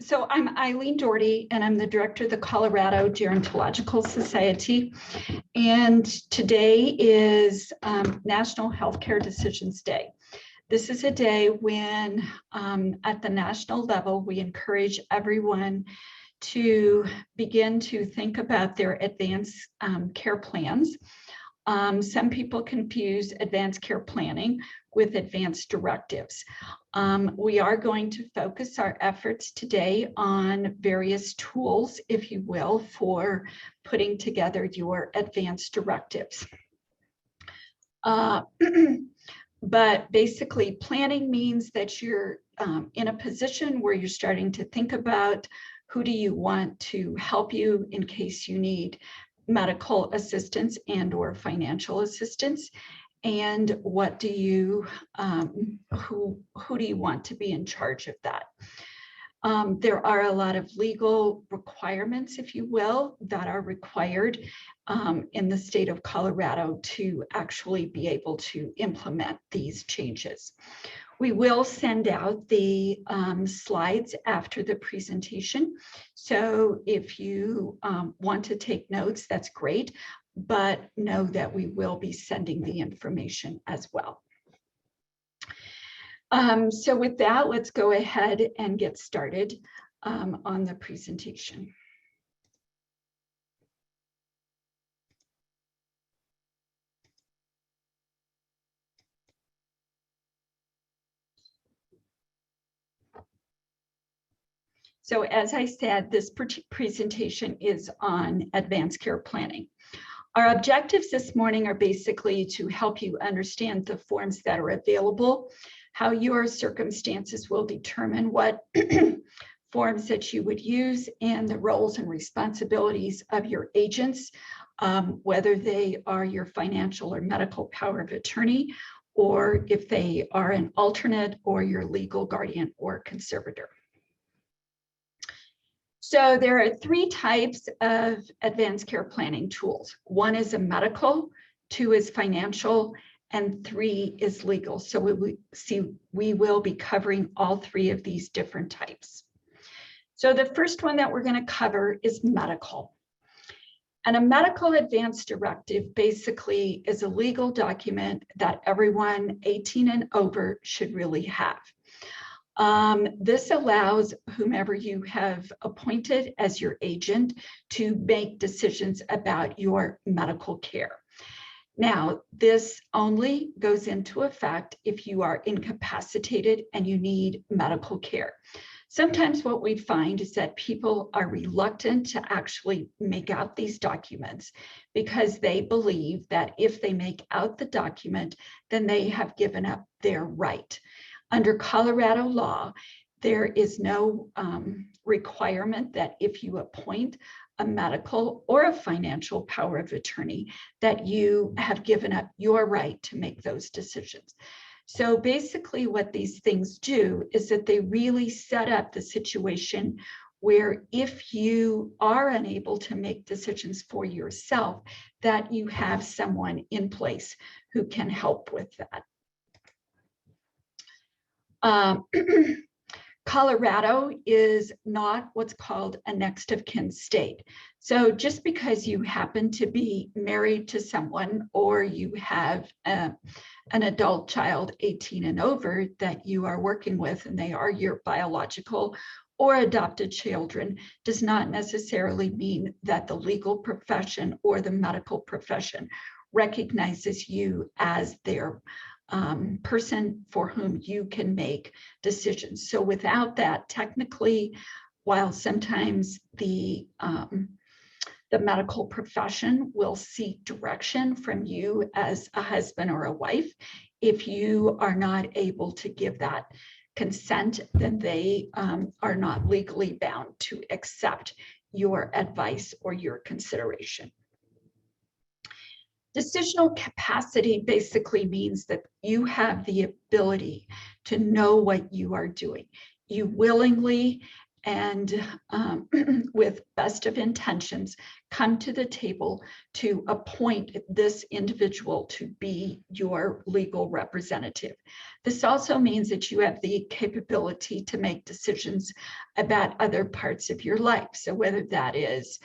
So I'm Eileen Doherty, and I'm the director of the Colorado Gerontological Society. And today is National Healthcare Decisions Day. This is a day when at the national level, we encourage everyone to begin to think about their advanced care plans. Some people confuse advanced care planning with advanced directives. We are going to focus our efforts today on various tools, if you will, for putting together your advanced directives. But basically, planning means that you're in a position where you're starting to think about who do you want to help you in case you need medical assistance and or financial assistance, and what do you who do you want to be in charge of that. There are a lot of legal requirements, if you will, that are required in the state of Colorado to actually be able to implement these changes. We will send out the slides after the presentation. So if you want to take notes, that's great, but know that we will be sending the information as well. So with that, let's go ahead and get started on the presentation. So as I said, this presentation is on advanced care planning. Our objectives this morning are basically to help you understand the forms that are available, how your circumstances will determine what forms that you would use, and the roles and responsibilities of your agents, whether they are your financial or medical power of attorney, or if they are an alternate or your legal guardian or conservator. So there are three types of advanced care planning tools. One is a medical, two is financial, and three is legal. So we will be covering all three of these different types. So the first one that we're going to cover is medical. And a medical advance directive basically is a legal document that everyone 18 and over should really have. This allows whomever you have appointed as your agent to make decisions about your medical care. Now, this only goes into effect if you are incapacitated and you need medical care. Sometimes what we find is that people are reluctant to actually make out these documents because they believe that if they make out the document, then they have given up their right. Under Colorado law, there is no requirement that if you appoint a medical or a financial power of attorney, that you have given up your right to make those decisions. So basically what these things do is that they really set up the situation where if you are unable to make decisions for yourself, that you have someone in place who can help with that. Colorado is not what's called a next of kin state. So just because you happen to be married to someone or you have an adult child 18 and over that you are working with and they are your biological or adopted children does not necessarily mean that the legal profession or the medical profession recognizes you as their person for whom you can make decisions. So without that, technically, while sometimes the medical profession will seek direction from you as a husband or a wife, if you are not able to give that consent, then they are not legally bound to accept your advice or your consideration. Decisional capacity basically means that you have the ability to know what you are doing. You willingly and with best of intentions, come to the table to appoint this individual to be your legal representative. This also means that you have the capability to make decisions about other parts of your life. So whether that is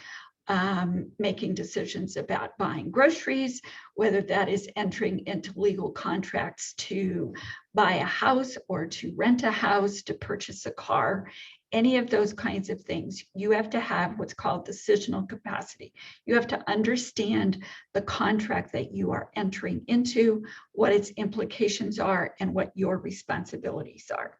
making decisions about buying groceries, whether that is entering into legal contracts to buy a house or to rent a house, to purchase a car, any of those kinds of things, you have to have what's called decisional capacity. You have to understand the contract that you are entering into, what its implications are, and what your responsibilities are.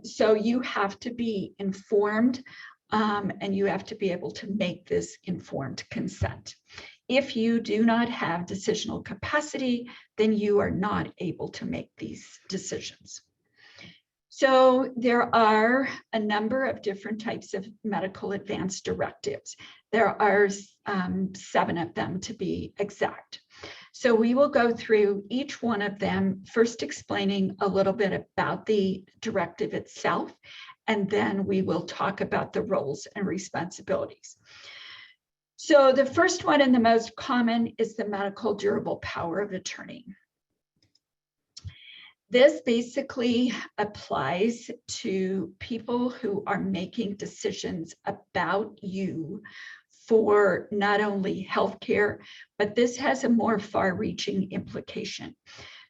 So you have to be informed, and you have to be able to make this informed consent. If you do not have decisional capacity, then you are not able to make these decisions. So there are a number of different types of medical advance directives. There are 7 of them to be exact. So we will go through each one of them, first explaining a little bit about the directive itself, and then we will talk about the roles and responsibilities. So the first one and the most common is the medical durable power of attorney. This basically applies to people who are making decisions about you for not only healthcare, but this has a more far-reaching implication.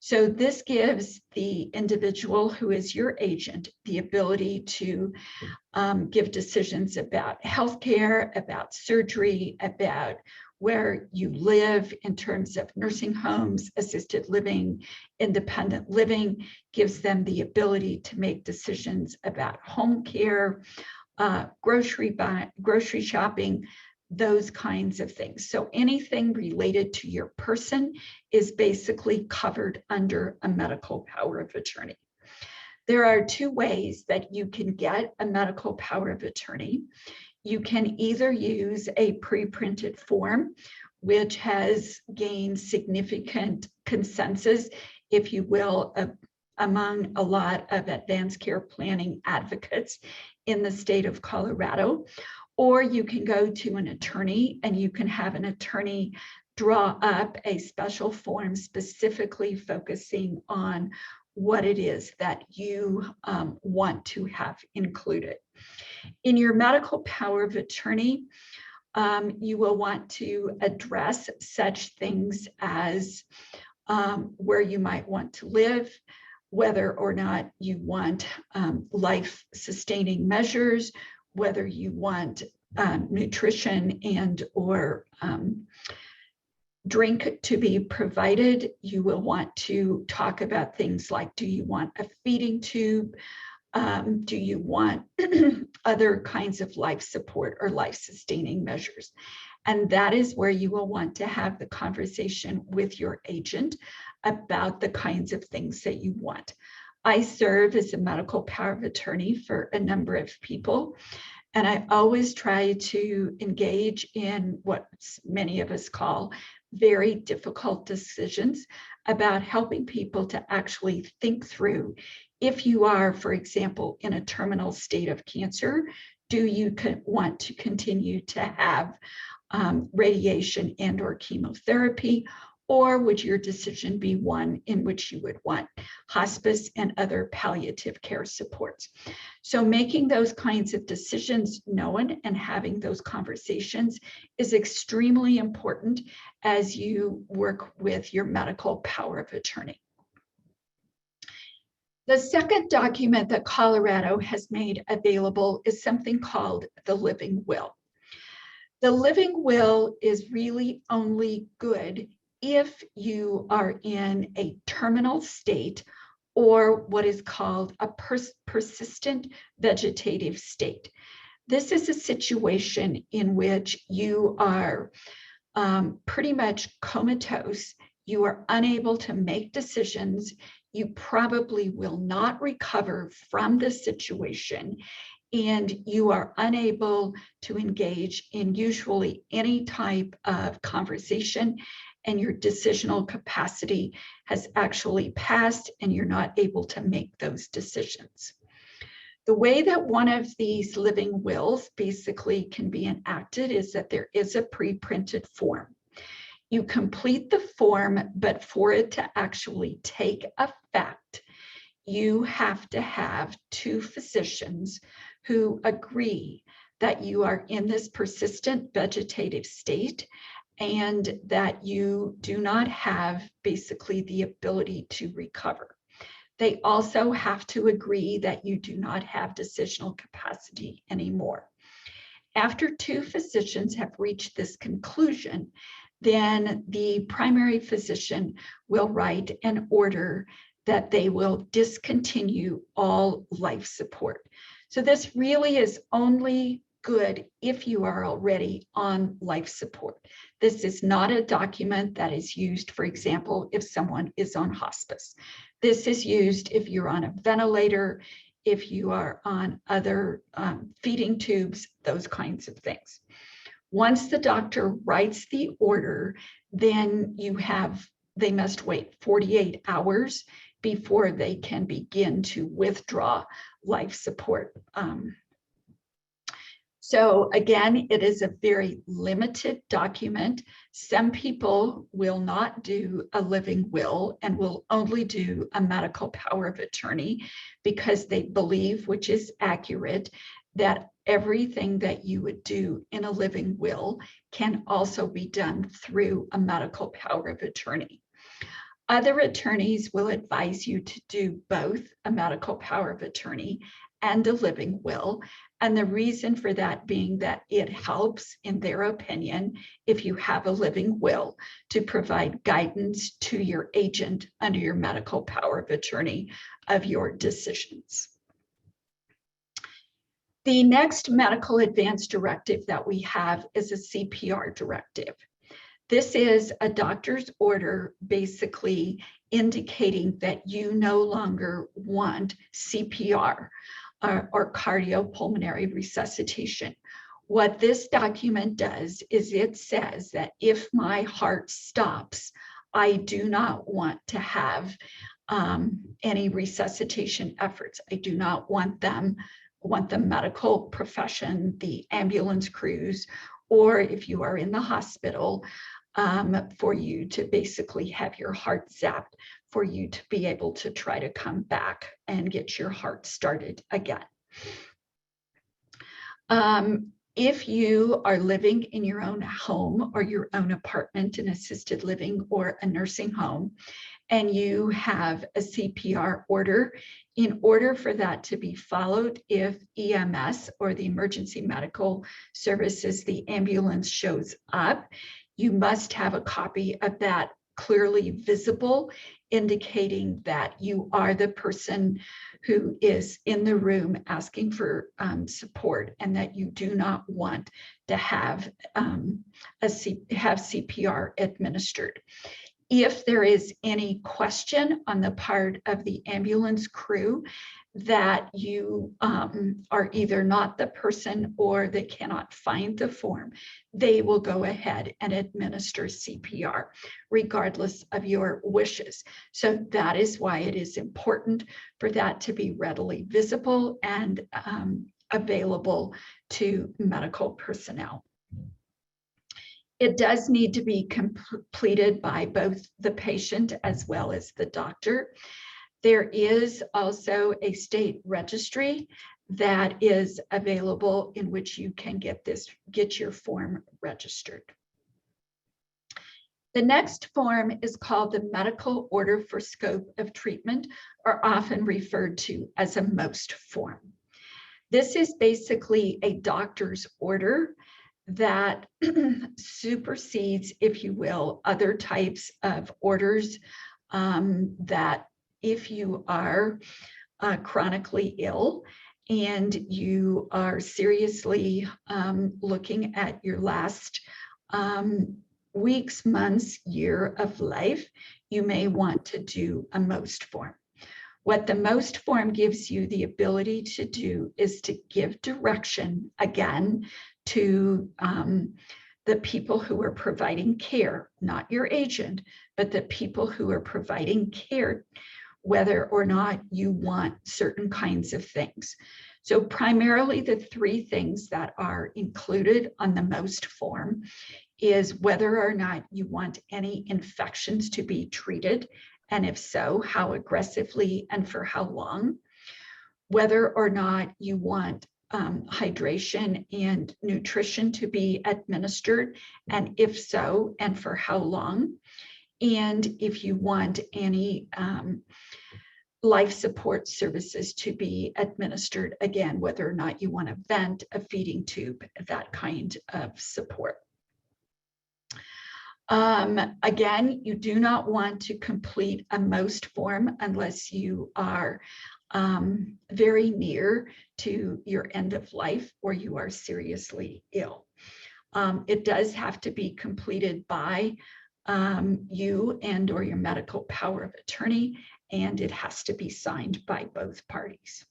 So this gives the individual who is your agent the ability to give decisions about healthcare, about surgery, about where you live in terms of nursing homes, assisted living, independent living, gives them the ability to make decisions about home care, grocery shopping, those kinds of things. So anything related to your person is basically covered under a medical power of attorney. There are 2 ways that you can get a medical power of attorney. You can either use a pre-printed form, which has gained significant consensus, if you will, among a lot of advanced care planning advocates in the state of Colorado. Or you can go to an attorney and you can have an attorney draw up a special form specifically focusing on what it is that you want to have included. In your medical power of attorney, you will want to address such things as where you might want to live, whether or not you want life-sustaining measures, whether you want nutrition and or drink to be provided. You will want to talk about things like, do you want a feeding tube? Do you want other kinds of life support or life-sustaining measures? And that is where you will want to have the conversation with your agent about the kinds of things that you want. I serve as a medical power of attorney for a number of people, and I always try to engage in what many of us call very difficult decisions about helping people to actually think through, if you are, for example, in a terminal state of cancer, do you want to continue to have radiation and or chemotherapy? Or would your decision be one in which you would want hospice and other palliative care supports? So making those kinds of decisions known and having those conversations is extremely important as you work with your medical power of attorney. The second document that Colorado has made available is something called the living will. The living will is really only good if you are in a terminal state or what is called a persistent vegetative state. This is a situation in which you are pretty much comatose. You are unable to make decisions. You probably will not recover from this situation, and you are unable to engage in usually any type of conversation, and your decisional capacity has actually passed and you're not able to make those decisions. The way that one of these living wills basically can be enacted is that there is a pre-printed form. You complete the form, but for it to actually take effect, you have to have two physicians who agree that you are in this persistent vegetative state and that you do not have basically the ability to recover. They also have to agree that you do not have decisional capacity anymore. After two physicians have reached this conclusion, then the primary physician will write an order that they will discontinue all life support. So this really is only good if you are already on life support. This is not a document that is used, for example, if someone is on hospice. This is used if you're on a ventilator, if you are on other feeding tubes, those kinds of things. Once the doctor writes the order, then they must wait 48 hours before they can begin to withdraw life support. So again, it is a very limited document. Some people will not do a living will and will only do a medical power of attorney because they believe, which is accurate, that everything that you would do in a living will can also be done through a medical power of attorney. Other attorneys will advise you to do both a medical power of attorney and a living will. And the reason for that being that it helps, in their opinion, if you have a living will, to provide guidance to your agent under your medical power of attorney of your decisions. The next medical advance directive that we have is a CPR directive. This is a doctor's order basically indicating that you no longer want CPR or cardiopulmonary resuscitation. What this document does is it says that if my heart stops, I do not want to have any resuscitation efforts. I do not want the medical profession, the ambulance crews, or if you are in the hospital, for you to basically have your heart zapped, for you to be able to try to come back and get your heart started again. If you are living in your own home or your own apartment, an assisted living or a nursing home, and you have a CPR order, in order for that to be followed, if EMS or the emergency medical services, the ambulance shows up, you must have a copy of that clearly visible, indicating that you are the person who is in the room asking for support and that you do not want to have CPR administered. If there is any question on the part of the ambulance crew that you are either not the person or they cannot find the form, they will go ahead and administer CPR regardless of your wishes. So that is why it is important for that to be readily visible and available to medical personnel. It does need to be completed by both the patient as well as the doctor. There is also a state registry that is available in which you can get your form registered. The next form is called the Medical Order for Scope of Treatment, or often referred to as a MOST form. This is basically a doctor's order that supersedes, if you will, other types of orders that if you are chronically ill and you are seriously looking at your last weeks, months, year of life, you may want to do a MOST form. What the MOST form gives you the ability to do is to give direction, again, to the people who are providing care, not your agent, but the people who are providing care, whether or not you want certain kinds of things. So primarily the three things that are included on the most form is whether or not you want any infections to be treated, and if so, how aggressively and for how long, whether or not you want hydration and nutrition to be administered, and if so, and for how long, and if you want any life support services to be administered, again, whether or not you want a vent, a feeding tube, that kind of support. Again, you do not want to complete a most form unless you are very near to your end of life or you are seriously ill. It does have to be completed by you and or your medical power of attorney, and it has to be signed by both parties.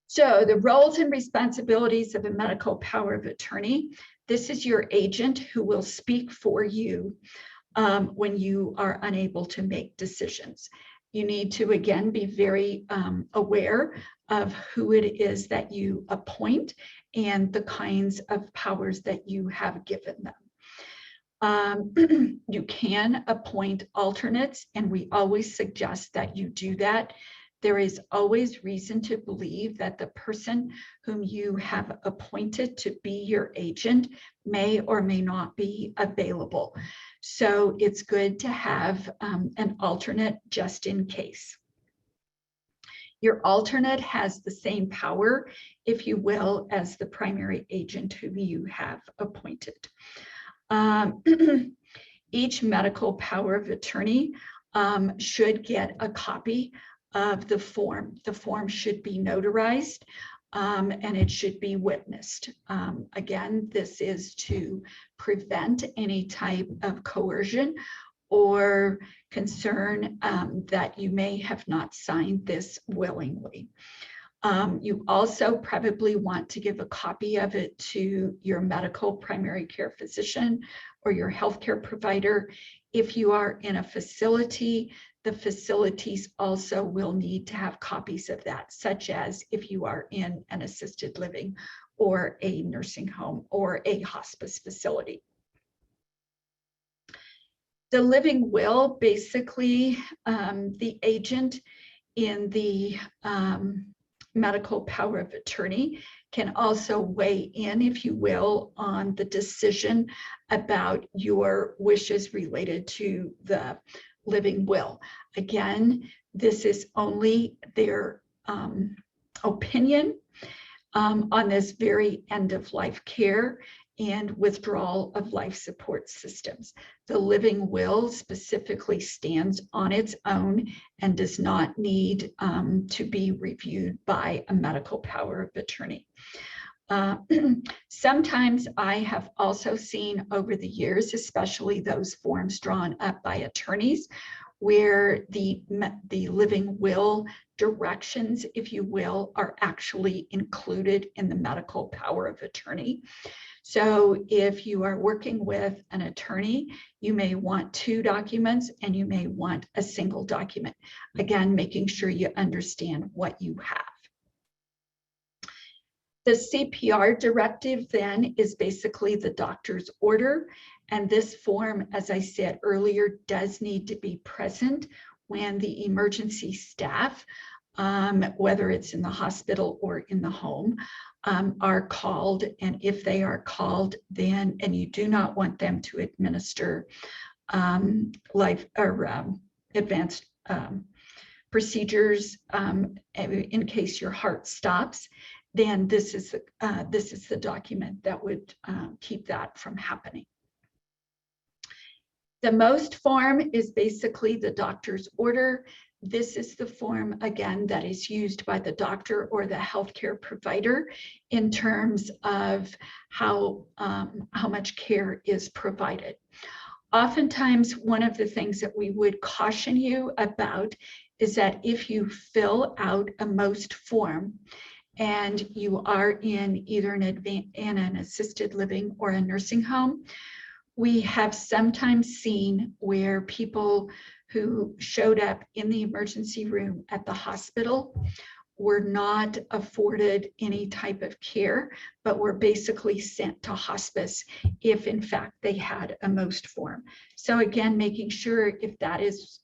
So the roles and responsibilities of a medical power of attorney. This is your agent who will speak for you when you are unable to make decisions. You need to, again, be very aware of who it is that you appoint and the kinds of powers that you have given them. You can appoint alternates, and we always suggest that you do that. There is always reason to believe that the person whom you have appointed to be your agent may or may not be available. So it's good to have an alternate just in case. Your alternate has the same power, if you will, as the primary agent whom you have appointed. Each medical power of attorney should get a copy of the form. The form should be notarized and it should be witnessed. Again, this is to prevent any type of coercion or concern that you may have not signed this willingly. You also probably want to give a copy of it to your medical primary care physician or your healthcare provider. If you are in a facility, the facilities also will need to have copies of that, such as if you are in an assisted living or a nursing home or a hospice facility. The living will, basically, the agent in the medical power of attorney can also weigh in, if you will, on the decision about your wishes related to the living will. Again, this is only their opinion on this very end of life care and withdrawal of life support systems. The living will specifically stands on its own and does not need to be reviewed by a medical power of attorney. Sometimes I have also seen over the years, especially those forms drawn up by attorneys, where the living will directions, if you will, are actually included in the medical power of attorney. So if you are working with an attorney, you may want 2 documents and you may want a single document. Again, making sure you understand what you have. The CPR directive then is basically the doctor's order. And this form, as I said earlier, does need to be present when the emergency staff, whether it's in the hospital or in the home, are called. And if they are called, then, and you do not want them to administer life or advanced procedures in case your heart stops, then this is the document that would keep that from happening. The most form is basically the doctor's order. This is the form, again, that is used by the doctor or the healthcare provider in terms of how much care is provided. Oftentimes, one of the things that we would caution you about is that if you fill out a most form and you are in either an assisted living or a nursing home, we have sometimes seen where people who showed up in the emergency room at the hospital were not afforded any type of care, but were basically sent to hospice if in fact they had a most form. So again, making sure if that is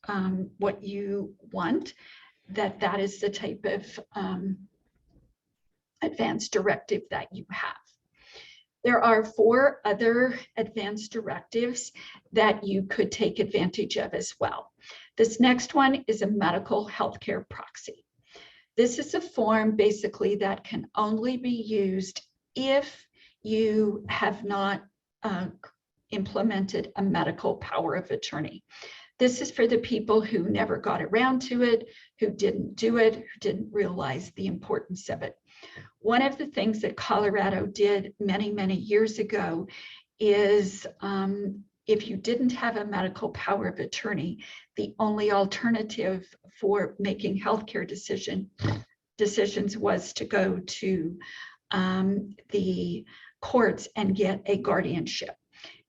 what you want, that is the type of advance directive that you have. There are 4 other advance directives that you could take advantage of as well. This next one is a medical healthcare proxy. This is a form basically that can only be used if you have not implemented a medical power of attorney. This is for the people who never got around to it, who didn't do it, who didn't realize the importance of it. One of the things that Colorado did many, many years ago is if you didn't have a medical power of attorney, the only alternative for making healthcare decisions was to go to the courts and get a guardianship.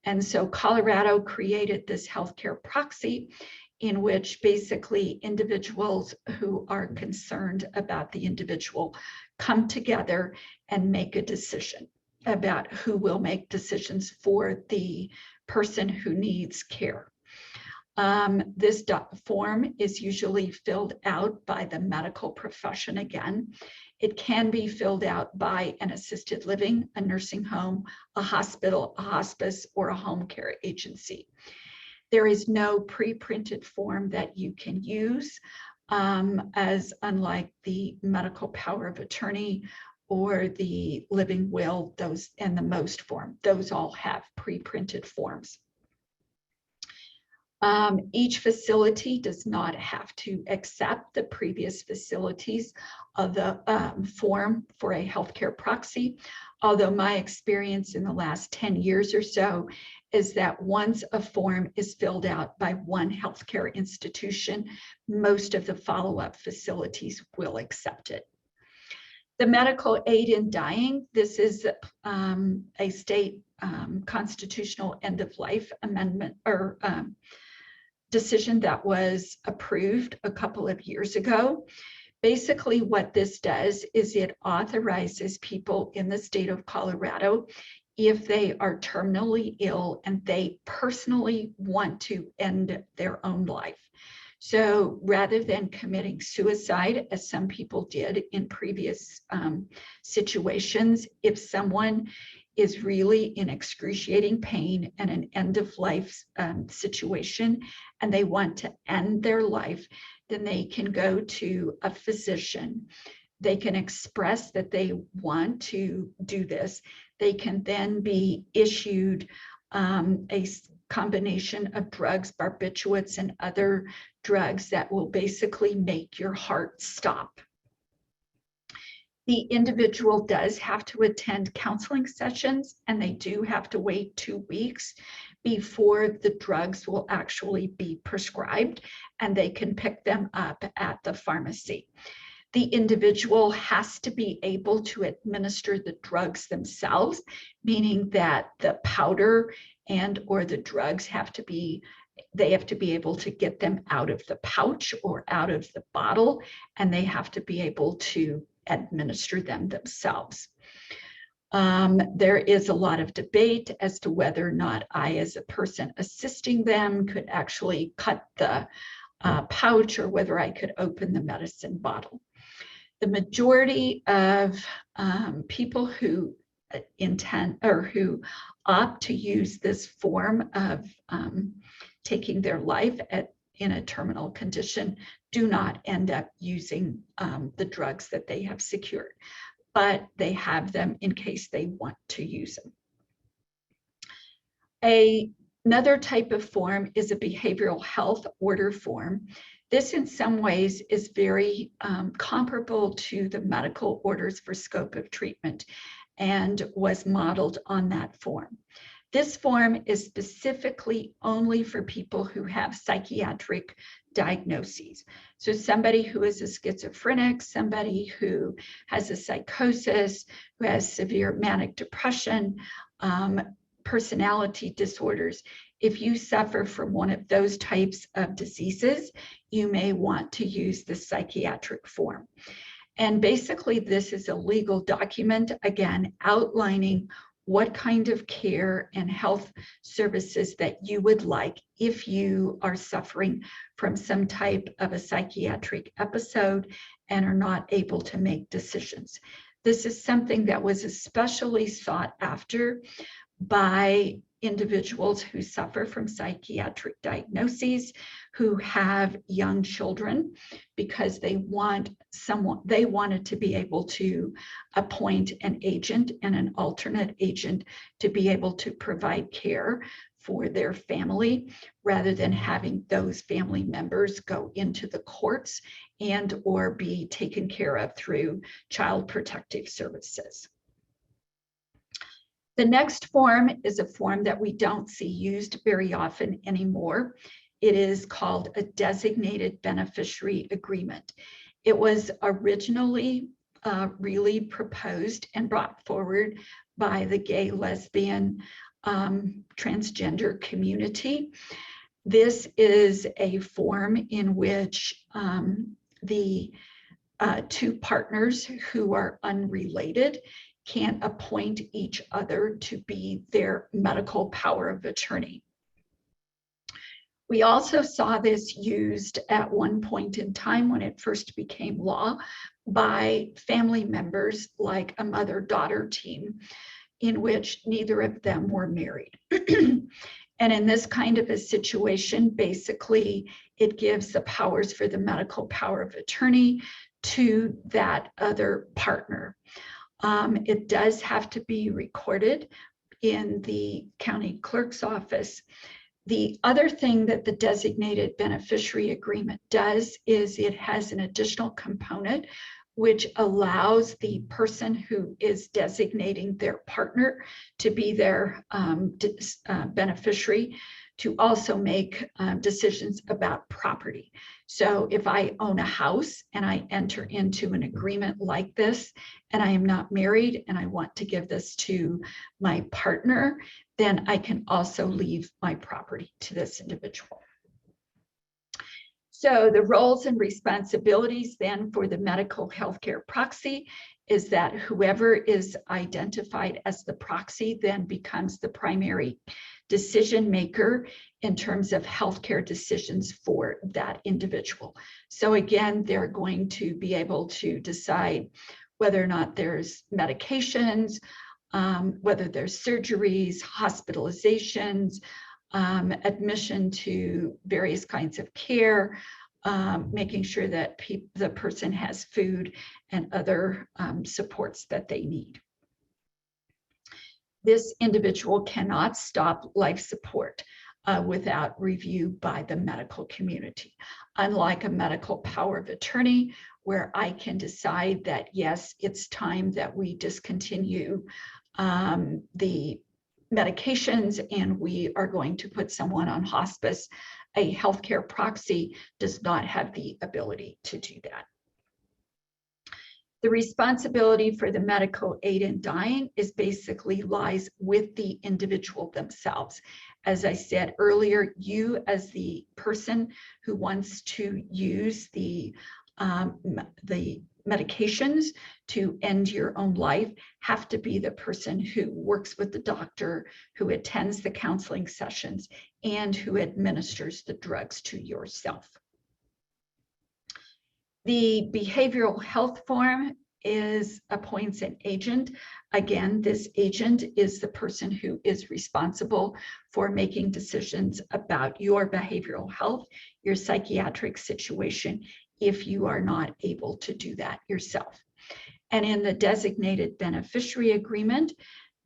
And so Colorado created this healthcare proxy in which basically individuals who are concerned about the individual come together and make a decision about who will make decisions for the person who needs care. This form is usually filled out by the medical profession again. It can be filled out by an assisted living, a nursing home, a hospital, a hospice, or a home care agency. There is no pre-printed form that you can use, as unlike the medical power of attorney or the living will, those and the most form, those all have pre-printed forms. Each facility does not have to accept the previous facilities of the form for a healthcare proxy, although my experience in the last 10 years or so is that once a form is filled out by one healthcare institution, most of the follow-up facilities will accept it. The medical aid in dying, this is a state constitutional end-of-life amendment or decision that was approved a couple of years ago. Basically, what this does is it authorizes people in the state of Colorado, if they are terminally ill and they personally want to end their own life. So rather than committing suicide, as some people did in previous situations, if someone is really in excruciating pain and an end of life situation, and they want to end their life, then they can go to a physician. They can express that they want to do this. They can then be issued a combination of drugs, barbiturates, and other drugs that will basically make your heart stop. The individual does have to attend counseling sessions, and they do have to wait 2 weeks before the drugs will actually be prescribed, and they can pick them up at the pharmacy. The individual has to be able to administer the drugs themselves, meaning that the powder and or the drugs they have to be able to get them out of the pouch or out of the bottle, and they have to be able to administer them themselves. There is a lot of debate as to whether or not I, as a person assisting them, could actually cut the pouch or whether I could open the medicine bottle. The majority of people who intend or who opt to use this form of taking their life in a terminal condition do not end up using the drugs that they have secured, but they have them in case they want to use them. Another type of form is a behavioral health order form. This in some ways is very comparable to the medical orders for scope of treatment and was modeled on that form. This form is specifically only for people who have psychiatric diagnoses. So somebody who is a schizophrenic, somebody who has a psychosis, who has severe manic depression, personality disorders. If you suffer from one of those types of diseases, you may want to use the psychiatric form. And basically, this is a legal document, again, outlining what kind of care and health services that you would like if you are suffering from some type of a psychiatric episode and are not able to make decisions. This is something that was especially sought after by individuals who suffer from psychiatric diagnoses, who have young children, because they wanted to be able to appoint an agent and an alternate agent to be able to provide care for their family, rather than having those family members go into the courts and or be taken care of through Child Protective Services. The next form is a form that we don't see used very often anymore. It is called a Designated Beneficiary Agreement. It was originally really proposed and brought forward by the gay, lesbian, transgender community. This is a form in which the two partners who are unrelated can appoint each other to be their medical power of attorney. We also saw this used at one point in time when it first became law by family members, like a mother-daughter team, in which neither of them were married. And in this kind of a situation, basically, it gives the powers for the medical power of attorney to that other partner. It does have to be recorded in the county clerk's office. The other thing that the Designated Beneficiary Agreement does is it has an additional component which allows the person who is designating their partner to be their beneficiary to also make decisions about property. So if I own a house and I enter into an agreement like this, and I am not married and I want to give this to my partner, then I can also leave my property to this individual. So the roles and responsibilities then for the medical healthcare proxy is that whoever is identified as the proxy then becomes the primary decision maker in terms of healthcare decisions for that individual. So again, they're going to be able to decide whether or not there's medications, whether there's surgeries, hospitalizations, admission to various kinds of care, making sure that the person has food and other supports that they need. This individual cannot stop life support without review by the medical community. Unlike a medical power of attorney, where I can decide that, yes, it's time that we discontinue the medications and we are going to put someone on hospice, a healthcare proxy does not have the ability to do that. The responsibility for the medical aid in dying is basically lies with the individual themselves. As I said earlier, you as the person who wants to use the medications to end your own life have to be the person who works with the doctor, who attends the counseling sessions, and who administers the drugs to yourself. The behavioral health form appoints an agent. Again, this agent is the person who is responsible for making decisions about your behavioral health, your psychiatric situation, if you are not able to do that yourself. And in the Designated Beneficiary Agreement,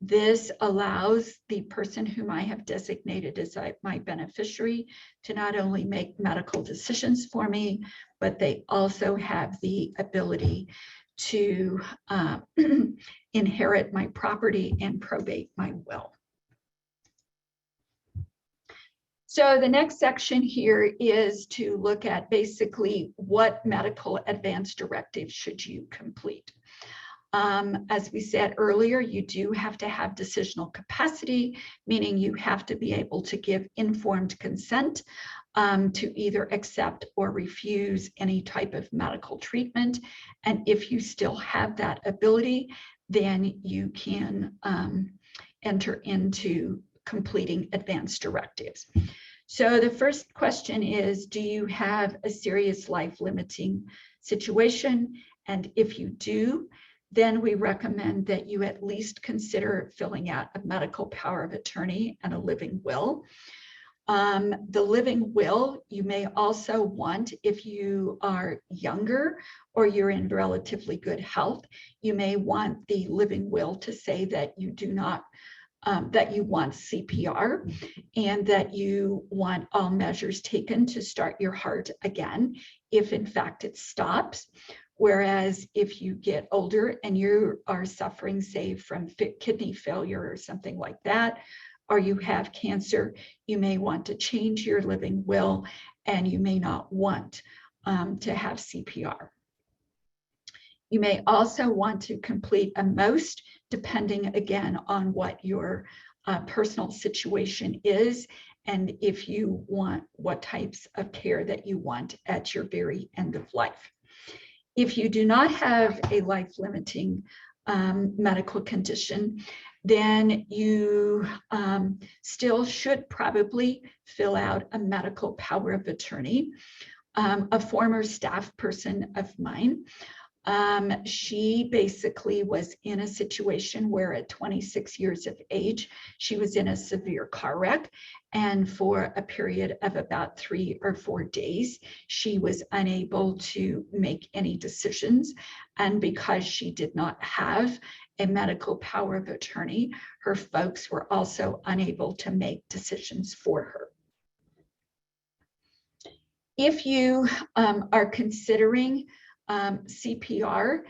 this allows the person whom I have designated as my beneficiary to not only make medical decisions for me, but they also have the ability to inherit my property and probate my will. So the next section here is to look at basically what medical advance directives should you complete. As we said earlier, you do have to have decisional capacity, meaning you have to be able to give informed consent to either accept or refuse any type of medical treatment. And if you still have that ability, then you can enter into completing advanced directives. So the first question is, do you have a serious life-limiting situation? And if you do, then we recommend that you at least consider filling out a medical power of attorney and a living will. The living will, you may also want, if you are younger or you're in relatively good health, you may want the living will to say that you do not, that you want CPR and that you want all measures taken to start your heart again, if in fact it stops. Whereas if you get older and you are suffering, say, from kidney failure or something like that, or you have cancer, you may want to change your living will and you may not want to have CPR. You may also want to complete a most, depending again on what your personal situation is and if you want, what types of care that you want at your very end of life. If you do not have a life-limiting medical condition, then you still should probably fill out a medical power of attorney. A former staff person of mine, she basically was in a situation where at 26 years of age, she was in a severe car wreck. And for a period of about 3 or 4 days, she was unable to make any decisions. And because she did not have a medical power of attorney, her folks were also unable to make decisions for her. If you are considering CPR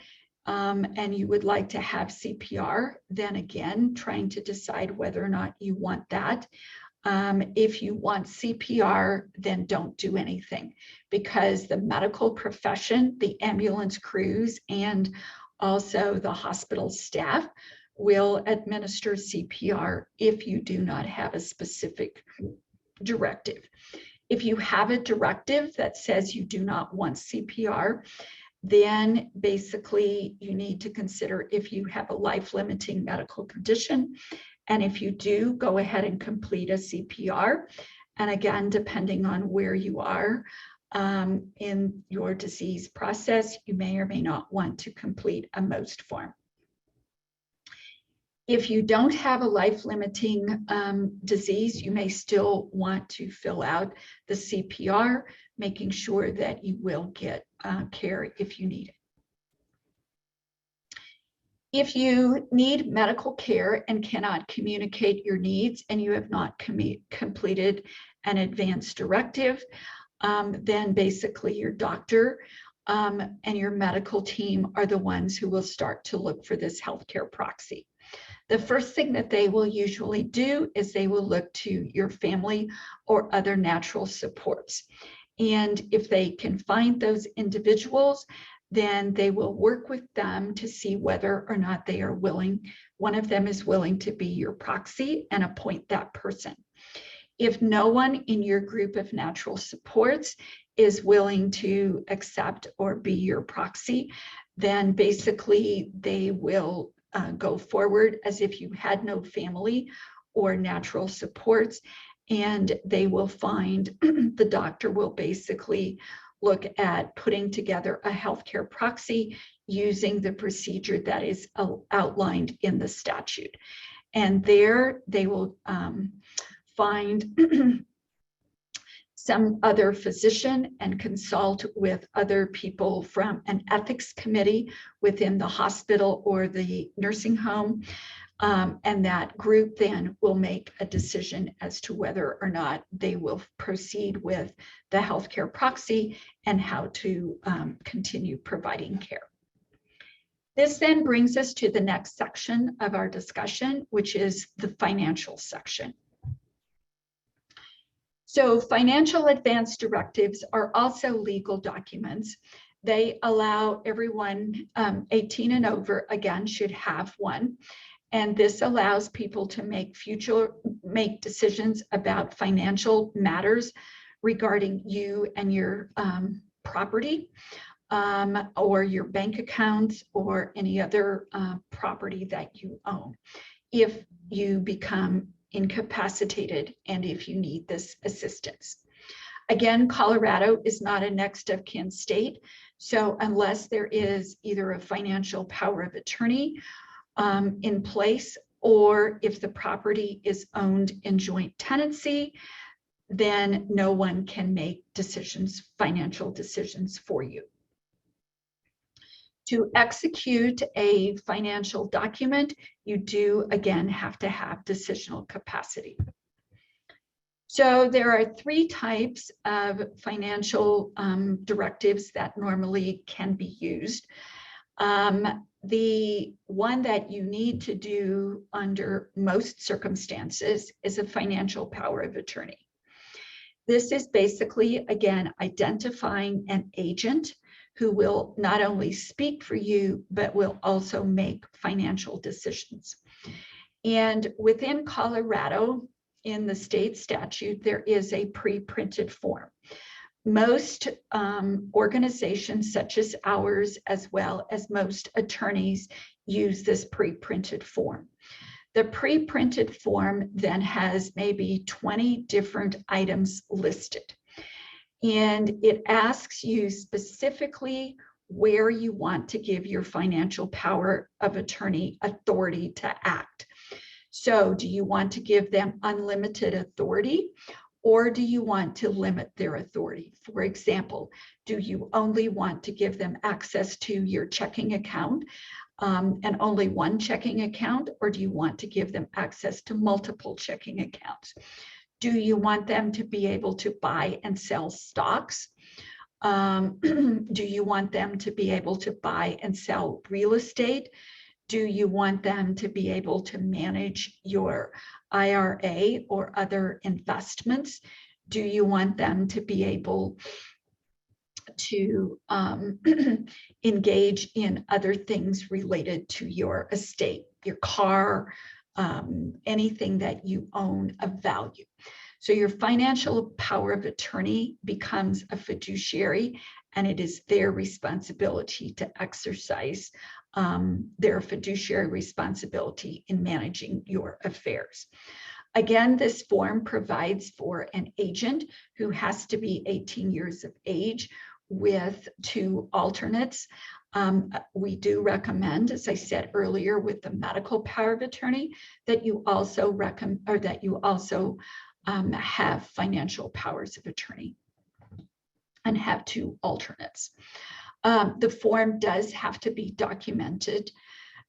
and you would like to have CPR, then again, trying to decide whether or not you want that. If you want CPR, then don't do anything, because the medical profession, the ambulance crews, and also the hospital staff will administer CPR if you do not have a specific directive. If you have a directive that says you do not want CPR, then basically you need to consider if you have a life-limiting medical condition. And if you do, go ahead and complete a CPR. And again, depending on where you are in your disease process, you may or may not want to complete a most form. If you don't have a life-limiting disease, you may still want to fill out the CPR, making sure that you will get care if you need it. If you need medical care and cannot communicate your needs and you have not completed an advanced directive, then basically your doctor and your medical team are the ones who will start to look for this healthcare proxy. The first thing that they will usually do is they will look to your family or other natural supports. And if they can find those individuals, then they will work with them to see whether or not they are willing. One of them is willing to be your proxy and appoint that person. If no one in your group of natural supports is willing to accept or be your proxy, then basically they will go forward as if you had no family or natural supports, and they will find, the doctor will basically look at putting together a healthcare proxy using the procedure that is outlined in the statute. And there they will find some other physician and consult with other people from an ethics committee within the hospital or the nursing home. And that group then will make a decision as to whether or not they will proceed with the healthcare proxy and how to continue providing care. This then brings us to the next section of our discussion, which is the financial section. So financial advance directives are also legal documents They allow everyone 18 and over, again, should have one. And this allows people to make decisions about financial matters regarding you and your property, or your bank accounts, or any other property that you own, if you become incapacitated and if you need this assistance. Again, Colorado is not a next of kin state. So unless there is either a financial power of attorney in place, or if the property is owned in joint tenancy, then no one can make decisions, financial decisions for you. To execute a financial document, you do again have to have decisional capacity. So there are three types of financial directives that normally can be used. The one that you need to do under most circumstances is a financial power of attorney. This is basically, again, identifying an agent who will not only speak for you, but will also make financial decisions. And within Colorado, in the state statute, there is a pre-printed form. Most organizations such as ours, as well as most attorneys, use this pre-printed form. The pre-printed form then has maybe 20 different items listed. And it asks you specifically where you want to give your financial power of attorney authority to act. So do you want to give them unlimited authority, or do you want to limit their authority? For example, do you only want to give them access to your checking account and only one checking account, or do you want to give them access to multiple checking accounts? Do you want them to be able to buy and sell stocks? Do you want them to be able to buy and sell real estate? Do you want them to be able to manage your IRA or other investments? Do you want them to be able to engage in other things related to your estate, your car, anything that you own of value? So your financial power of attorney becomes a fiduciary, and it is their responsibility to exercise their fiduciary responsibility in managing your affairs. Again, this form provides for an agent who has to be 18 years of age with 2 alternates. We do recommend, as I said earlier, with the medical power of attorney, that you also have financial powers of attorney and have 2 alternates. The form does have to be documented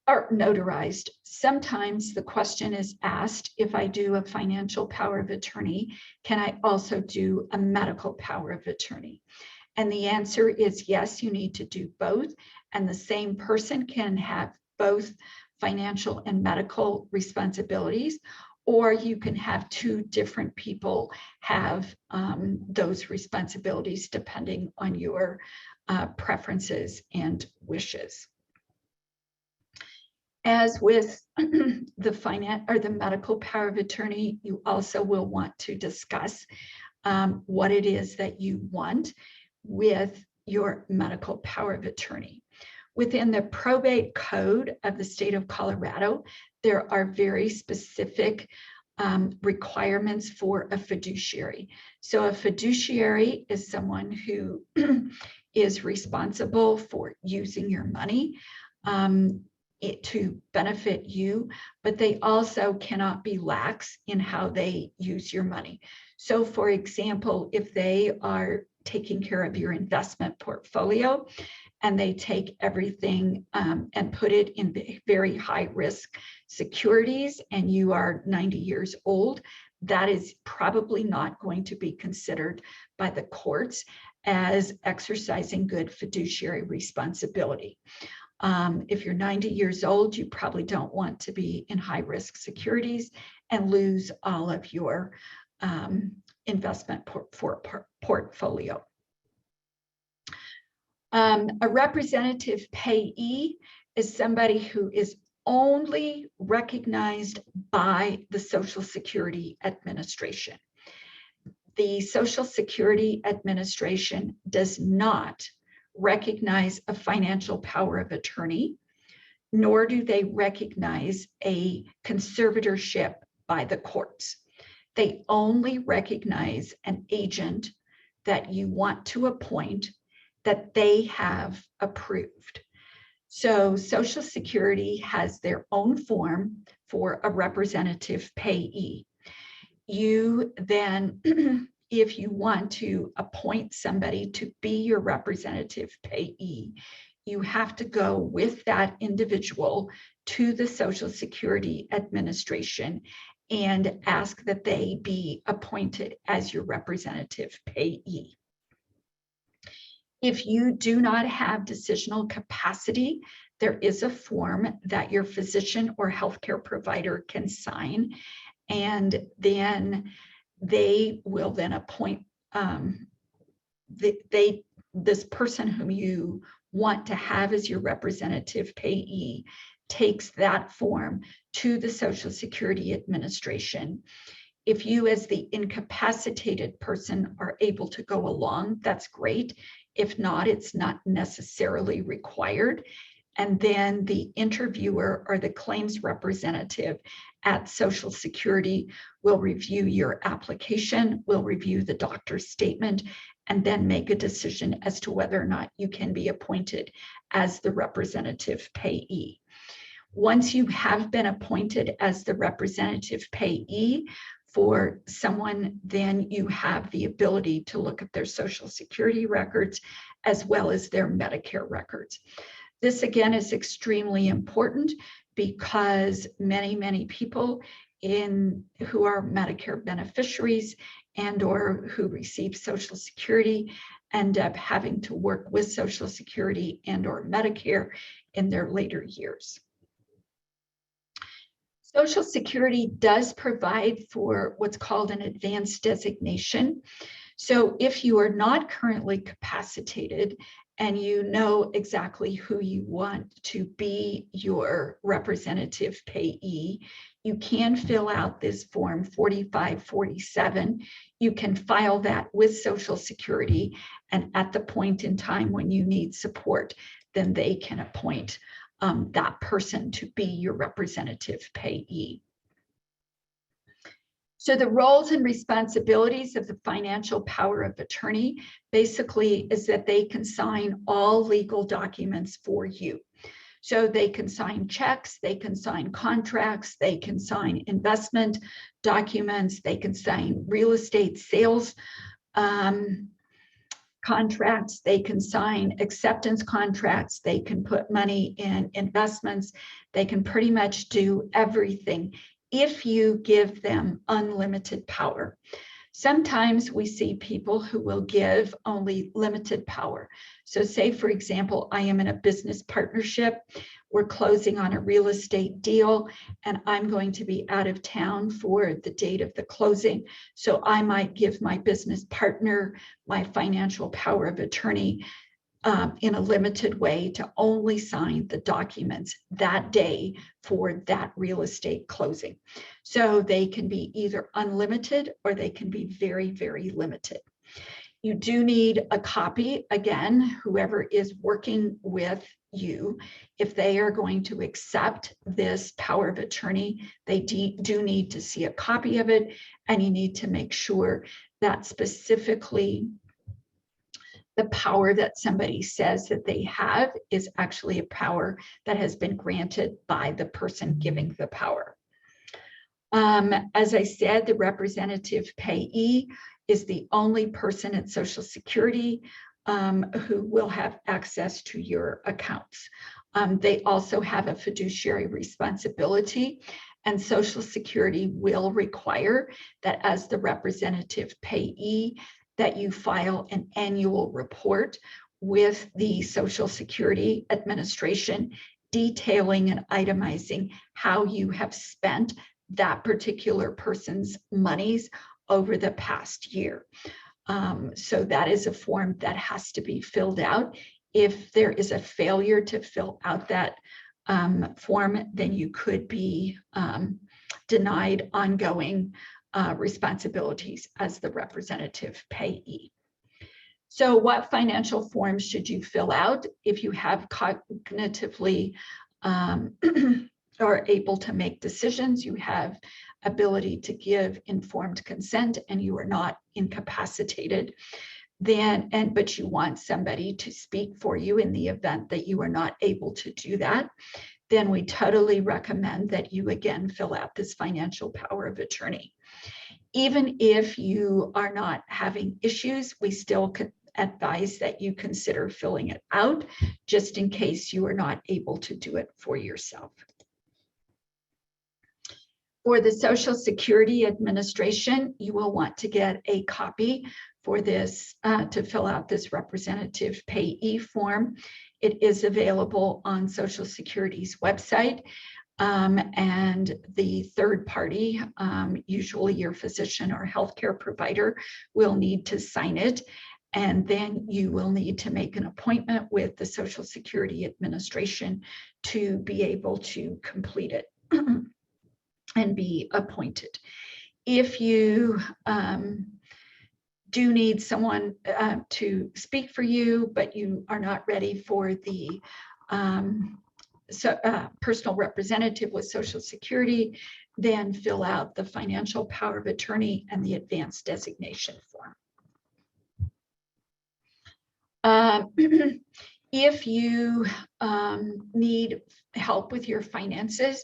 or notarized. Sometimes the question is asked, if I do a financial power of attorney, can I also do a medical power of attorney? And the answer is yes, you need to do both. And the same person can have both financial and medical responsibilities, or you can have 2 different people have those responsibilities depending on your preferences and wishes. As with the medical power of attorney, you also will want to discuss what it is that you want with your medical power of attorney. Within the probate code of the state of Colorado, there are very specific requirements for a fiduciary. So a fiduciary is someone who is responsible for using your money to benefit you, but they also cannot be lax in how they use your money. So for example, if they are taking care of your investment portfolio and they take everything and put it in very high risk securities, and you are 90 years old, that is probably not going to be considered by the courts as exercising good fiduciary responsibility. If you're 90 years old, you probably don't want to be in high risk securities and lose all of your investment portfolio. A representative payee is somebody who is only recognized by the Social Security Administration. The Social Security Administration does not recognize a financial power of attorney, nor do they recognize a conservatorship by the courts. They only recognize an agent that you want to appoint that they have approved. So Social Security has their own form for a representative payee. You then, if you want to appoint somebody to be your representative payee, you have to go with that individual to the Social Security Administration and ask that they be appointed as your representative payee. If you do not have decisional capacity, there is a form that your physician or healthcare provider can sign, and then they will then appoint this person whom you want to have as your representative payee takes that form to the Social Security Administration. If you as the incapacitated person are able to go along, that's great. If not, it's not necessarily required. And then the interviewer or the claims representative at Social Security will review your application, will review the doctor's statement, and then make a decision as to whether or not you can be appointed as the representative payee. Once you have been appointed as the representative payee for someone, then you have the ability to look at their Social Security records as well as their Medicare records. This again is extremely important because many people who are Medicare beneficiaries and or who receive Social Security end up having to work with Social Security and or Medicare in their later years. Social Security does provide for what's called an advanced designation. So if you are not currently capacitated and you know exactly who you want to be your representative payee, you can fill out this form 4547. You can file that with Social Security, and at the point in time when you need support, then they can appoint that person to be your representative payee. So the roles and responsibilities of the financial power of attorney basically is that they can sign all legal documents for you. So they can sign checks, they can sign contracts, they can sign investment documents, they can sign real estate sales contracts, they can sign acceptance contracts, they can put money in investments, they can pretty much do everything if you give them unlimited power. Sometimes we see people who will give only limited power. So say, for example, I am in a business partnership, we're closing on a real estate deal, and I'm going to be out of town for the date of the closing. So I might give my business partner my financial power of attorney in a limited way to only sign the documents that day for that real estate closing. So they can be either unlimited or they can be very limited. You do need a copy, again, whoever is working with you, if they are going to accept this power of attorney, they do need to see a copy of it, and you need to make sure that specifically the power that somebody says that they have is actually a power that has been granted by the person giving the power. As I said, the representative payee is the only person at Social Security who will have access to your accounts. They also have a fiduciary responsibility, and Social Security will require that as the representative payee, that you file an annual report with the Social Security Administration detailing and itemizing how you have spent that particular person's monies over the past year. So that is a form that has to be filled out If there is a failure to fill out that form, then you could be denied ongoing responsibilities as the representative payee. So what financial forms should you fill out if you have cognitively are able to make decisions, you have ability to give informed consent, and you are not incapacitated, but you want somebody to speak for you in the event that you are not able to do that, then we totally recommend that you again fill out this financial power of attorney. Even if you are not having issues, we still advise that you consider filling it out just in case you are not able to do it for yourself. For the Social Security Administration, you will want to get a copy for this to fill out this representative payee form. It is available on Social Security's website, and the third party, usually your physician or healthcare provider, will need to sign it. And then you will need to make an appointment with the Social Security Administration to be able to complete it and be appointed. If you do need someone to speak for you, but you are not ready for the personal representative with Social Security, then fill out the financial power of attorney and the advanced designation form. If you need help with your finances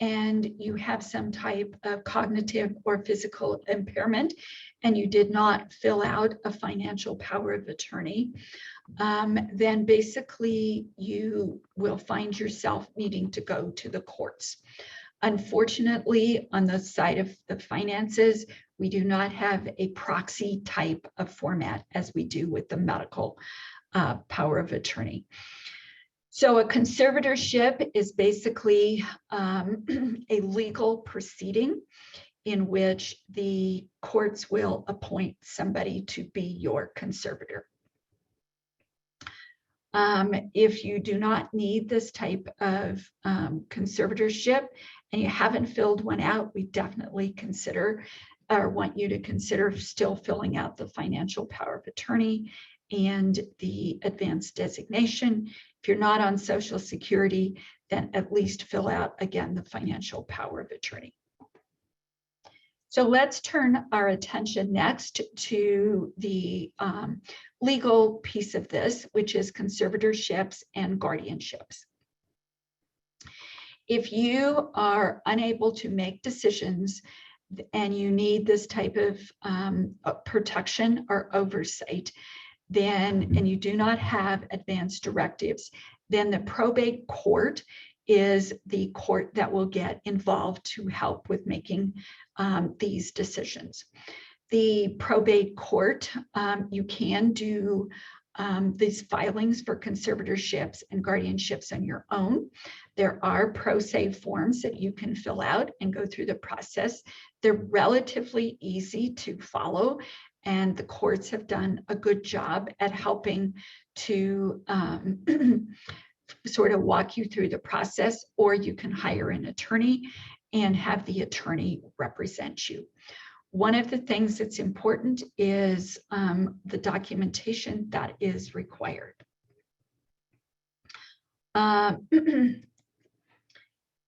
and you have some type of cognitive or physical impairment and you did not fill out a financial power of attorney, then basically you will find yourself needing to go to the courts. Unfortunately, on the side of the finances, we do not have a proxy type of format as we do with the medical power of attorney. So a conservatorship is basically a legal proceeding in which the courts will appoint somebody to be your conservator. If you do not need this type of conservatorship and you haven't filled one out, we definitely consider or want you to consider still filling out the financial power of attorney and the advanced designation. If you're not on Social Security, then at least fill out again the financial power of attorney. So let's turn our attention next to the legal piece of this, which is conservatorships and guardianships. If you are unable to make decisions and you need this type of protection or oversight, then, and you do not have advanced directives, then the probate court is the court that will get involved to help with making these decisions. The probate court, you can do these filings for conservatorships and guardianships on your own. There are pro se forms that you can fill out and go through the process. They're relatively easy to follow, and the courts have done a good job at helping to sort of walk you through the process, or you can hire an attorney and have the attorney represent you. One of the things that's important is the documentation that is required.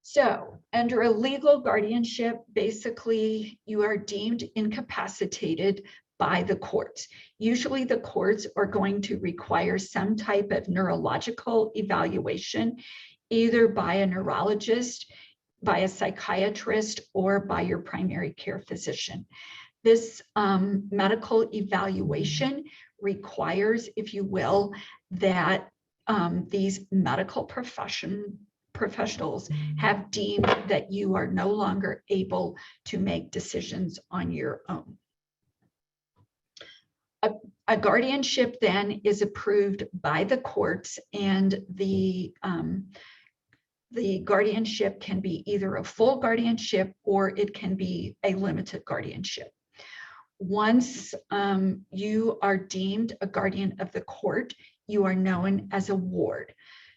So under a legal guardianship, basically you are deemed incapacitated by the courts. Usually the courts are going to require some type of neurological evaluation, either by a neurologist, by a psychiatrist, or by your primary care physician. This medical evaluation requires, if you will, that these medical professionals have deemed that you are no longer able to make decisions on your own. A guardianship then is approved by the courts, and the guardianship can be either a full guardianship or it can be a limited guardianship. Once you are deemed a guardian of the court, you are known as a ward.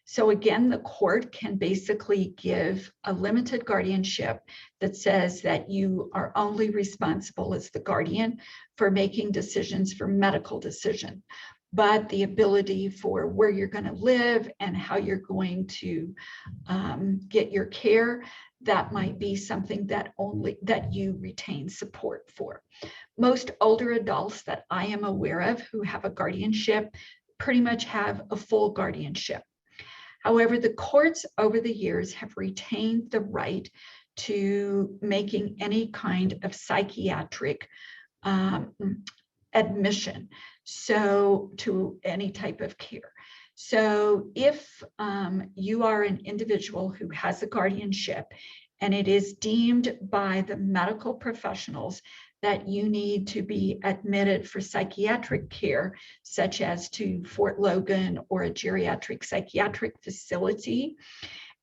So again, the court can basically give a limited guardianship that says that you are only responsible as the guardian for making decisions for medical decision, but the ability for where you're going to live and how you're going to get your care, that might be something that you retain support for. Most older adults that I am aware of who have a guardianship pretty much have a full guardianship. However, the courts over the years have retained the right to making any kind of psychiatric admission, so to any type of care. So if you are an individual who has a guardianship and it is deemed by the medical professionals that you need to be admitted for psychiatric care, such as to Fort Logan or a geriatric psychiatric facility,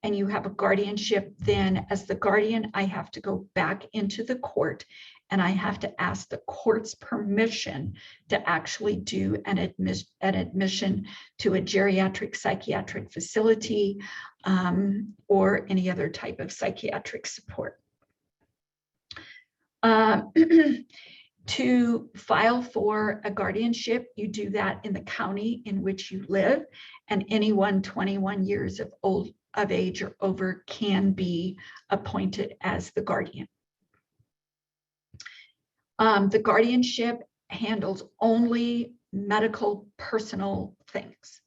and you have a guardianship, then as the guardian, I have to go back into the court and I have to ask the court's permission to actually do an admission to a geriatric psychiatric facility or any other type of psychiatric support. To file for a guardianship, you do that in the county in which you live, and anyone 21 years of age or over can be appointed as the guardian. The guardianship handles only medical personal things.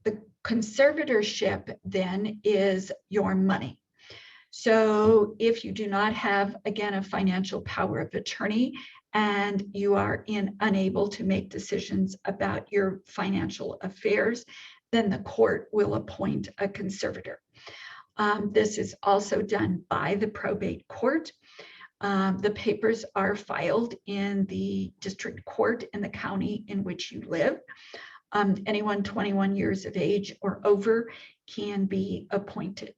The conservatorship then is your money. So if you do not have, again, a financial power of attorney and you are unable to make decisions about your financial affairs, then the court will appoint a conservator. This is also done by the probate court. The papers are filed in the district court in the county in which you live. Anyone 21 years of age or over can be appointed.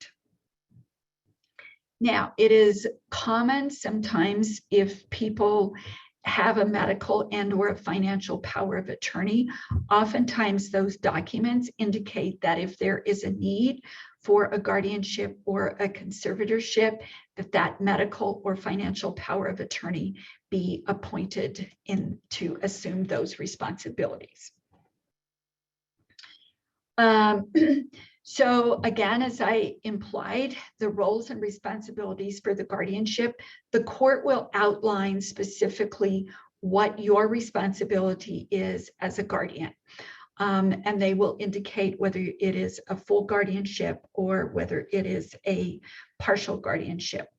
Now, it is common sometimes if people have a medical and or a financial power of attorney, oftentimes those documents indicate that if there is a need for a guardianship or a conservatorship, that medical or financial power of attorney be appointed to assume those responsibilities. So again, as I implied, the roles and responsibilities for the guardianship, the court will outline specifically what your responsibility is as a guardian. And they will indicate whether it is a full guardianship or whether it is a partial guardianship.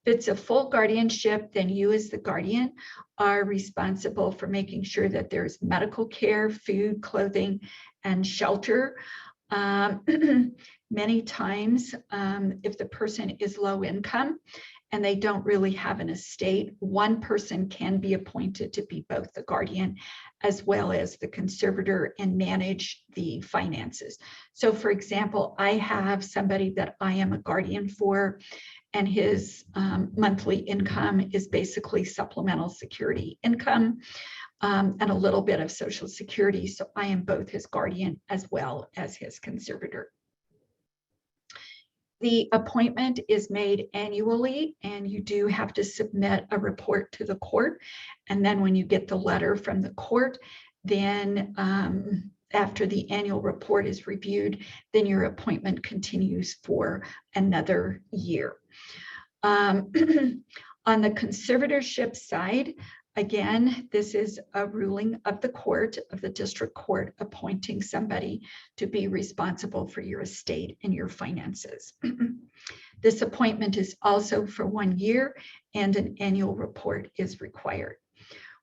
If it's a full guardianship, then you as the guardian are responsible for making sure that there's medical care, food, clothing, and shelter. Many times, if the person is low income and they don't really have an estate, one person can be appointed to be both the guardian as well as the conservator and manage the finances. So for example, I have somebody that I am a guardian for, and his monthly income is basically supplemental security income. And a little bit of Social Security. So I am both his guardian as well as his conservator. The appointment is made annually, and you do have to submit a report to the court. And then when you get the letter from the court, then after the annual report is reviewed, then your appointment continues for another year. On the conservatorship side, again, this is a ruling of the court, of the district court, appointing somebody to be responsible for your estate and your finances. This appointment is also for 1 year, and an annual report is required.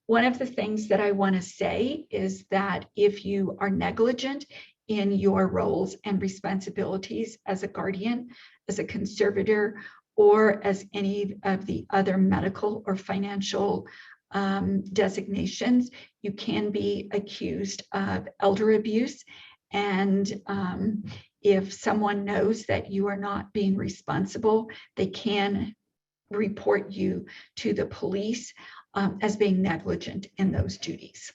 One of the things that I want to say is that if you are negligent in your roles and responsibilities as a guardian, as a conservator, or as any of the other medical or financial designations, you can be accused of elder abuse. And if someone knows that you are not being responsible, they can report you to the police as being negligent in those duties.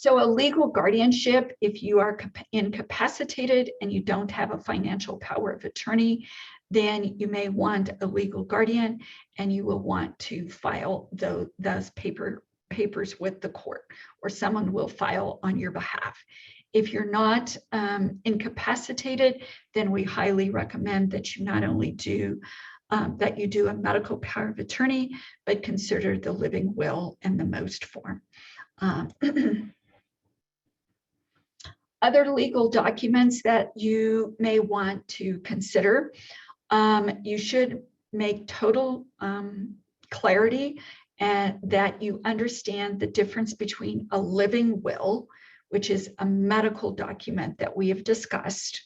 So a legal guardianship, if you are incapacitated and you don't have a financial power of attorney, then you may want a legal guardian, and you will want to file those papers with the court, or someone will file on your behalf. If you're not incapacitated, then we highly recommend that you not only do that you do a medical power of attorney, but consider the living will and the most form. Other legal documents that you may want to consider, you should make total clarity and that you understand the difference between a living will, which is a medical document that we have discussed,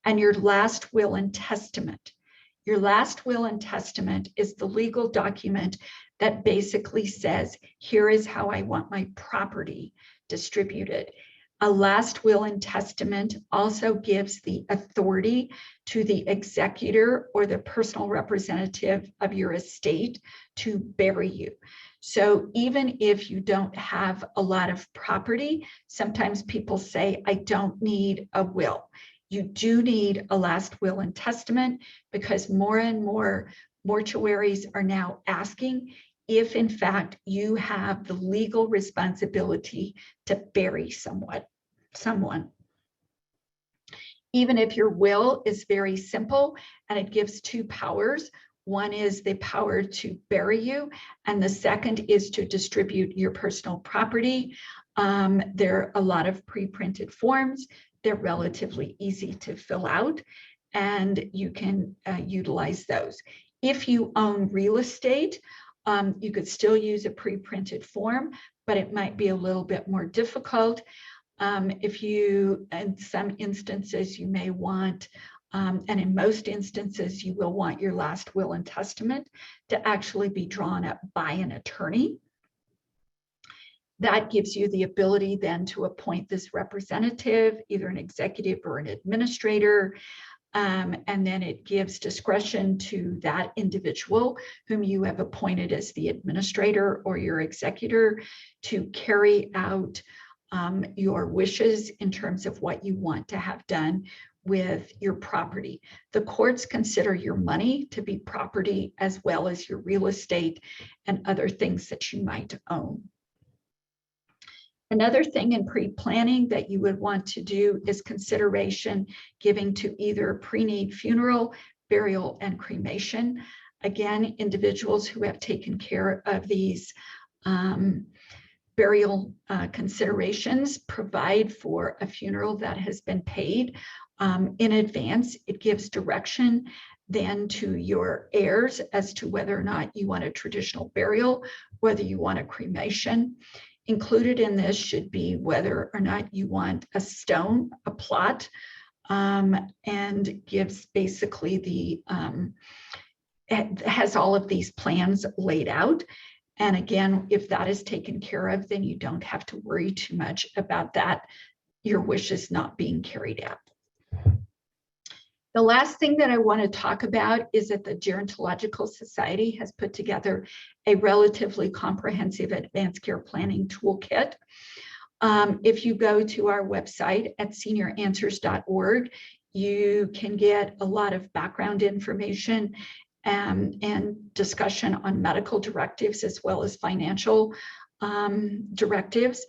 and your last will and testament. Your last will and testament is the legal document that basically says, here is how I want my property distributed. A last will and testament also gives the authority to the executor or the personal representative of your estate to bury you. So even if you don't have a lot of property, sometimes people say, I don't need a will. You do need a last will and testament, because more and more mortuaries are now asking if in fact you have the legal responsibility to bury someone. Even if your will is very simple and it gives two powers, one is the power to bury you, and the second is to distribute your personal property. There are a lot of pre-printed forms. They're relatively easy to fill out, and you can utilize those. If you own real estate, you could still use a pre-printed form, but it might be a little bit more difficult. If you, in some instances, you may want, and in most instances, you will want your last will and testament to actually be drawn up by an attorney. That gives you the ability then to appoint this representative, either an executive or an administrator, and then it gives discretion to that individual whom you have appointed as the administrator or your executor to carry out your wishes in terms of what you want to have done with your property. The courts consider your money to be property as well as your real estate and other things that you might own. Another thing in pre-planning that you would want to do is consideration giving to either pre-need funeral, burial, and cremation. Again, individuals who have taken care of these burial considerations provide for a funeral that has been paid in advance. It gives direction then to your heirs as to whether or not you want a traditional burial, whether you want a cremation. Included in this should be whether or not you want a stone, a plot, and gives basically the, has all of these plans laid out. And again, if that is taken care of, then you don't have to worry too much about that, your wishes not being carried out. The last thing that I want to talk about is that the Gerontological Society has put together a relatively comprehensive advanced care planning toolkit. If you go to our website at senioranswers.org, you can get a lot of background information and discussion on medical directives as well as financial directives.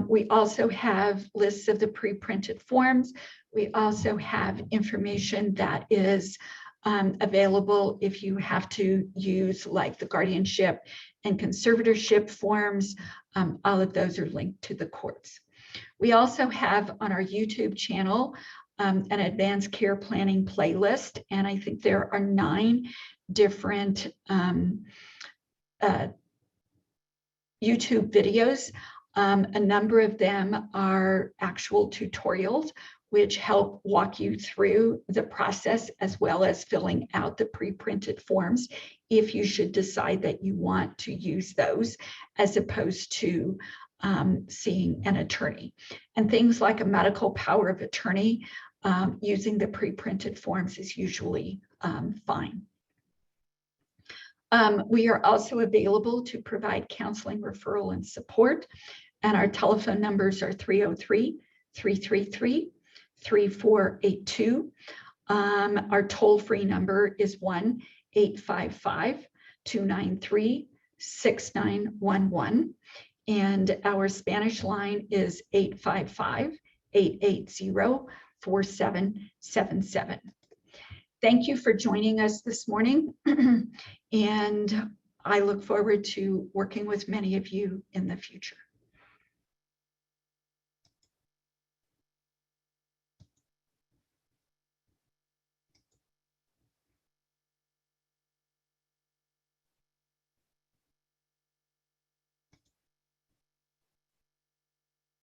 We also have lists of the pre-printed forms. We also have information that is available if you have to use like the guardianship and conservatorship forms. All of those are linked to the courts. We also have on our YouTube channel an advanced care planning playlist, and I think there are 9 different YouTube videos. A number of them are actual tutorials which help walk you through the process as well as filling out the pre-printed forms if you should decide that you want to use those as opposed to seeing an attorney. And things like a medical power of attorney, using the pre-printed forms is usually fine. We are also available to provide counseling, referral, and support. And our telephone numbers are 303-333-3482. Our toll-free number is 1-855-293-6911. And our Spanish line is 855-880-4777. Thank you for joining us this morning. And I look forward to working with many of you in the future.